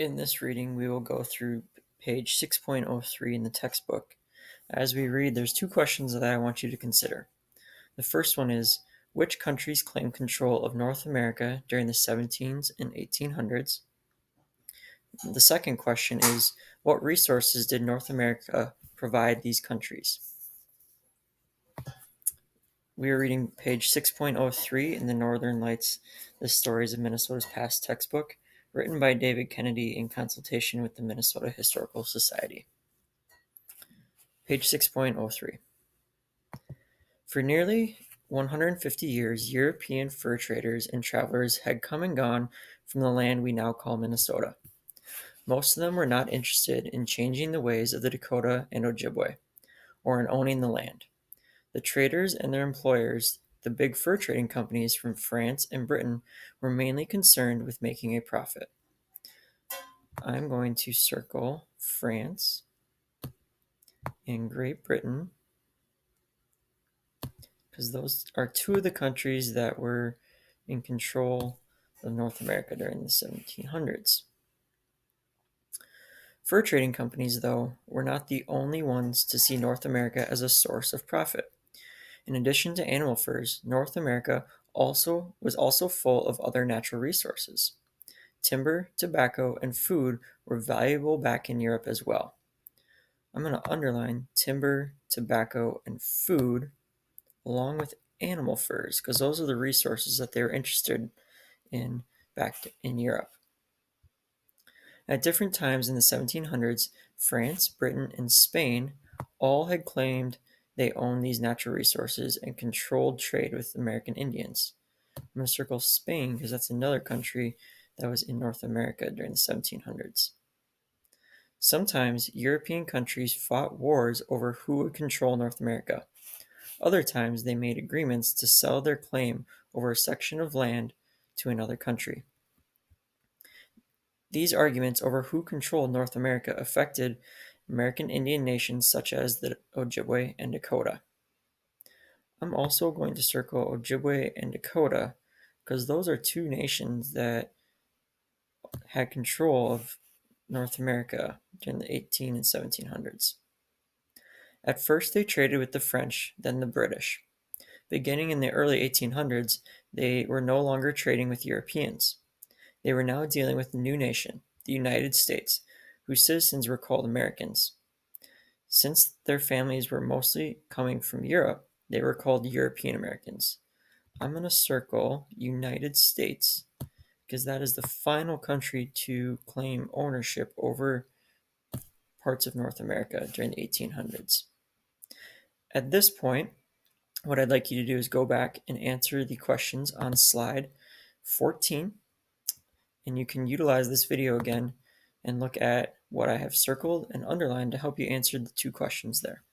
In this reading, we will go through page 6.03 in the textbook. As we read, there's two questions that I want you to consider. The first one is, which countries claimed control of North America during the 1700s and 1800s? The second question is, what resources did North America provide these countries? We are reading page 6.03 in the Northern Lights, The Stories of Minnesota's Past textbook, written by David Kennedy in consultation with the Minnesota Historical Society. Page 6.03. For nearly 150 years, European fur traders and travelers had come and gone from the land we now call Minnesota. Most of them were not interested in changing the ways of the Dakota and Ojibwe, or in owning the land. The traders and their employers, the big fur trading companies from France and Britain, were mainly concerned with making a profit. I'm going to circle France and Great Britain, because those are two of the countries that were in control of North America during the 1700s. Fur trading companies, though, were not the only ones to see North America as a source of profit. In addition to animal furs, North America was also full of other natural resources. Timber, tobacco, and food were valuable back in Europe as well. I'm going to underline timber, tobacco, and food along with animal furs, because those are the resources that they were interested in back in Europe. At different times in the 1700s, France, Britain, and Spain all had claimed they owned these natural resources and controlled trade with American Indians. I'm going to circle Spain because that's another country that was in North America during the 1700s. Sometimes European countries fought wars over who would control North America. Other times they made agreements to sell their claim over a section of land to another country. These arguments over who controlled North America affected American Indian nations such as the Ojibwe and Dakota. I'm also going to circle Ojibwe and Dakota because those are two nations that had control of North America during the 18 and 1700s. At first they traded with the French, then the British. Beginning in the early 1800s, they were no longer trading with Europeans. They were now dealing with a new nation, the United States, whose citizens were called Americans. Since their families were mostly coming from Europe, they were called European Americans. I'm going to circle United States because that is the final country to claim ownership over parts of North America during the 1800s. At this point, what I'd like you to do is go back and answer the questions on slide 14, and you can utilize this video again and look at what I have circled and underlined to help you answer the two questions there.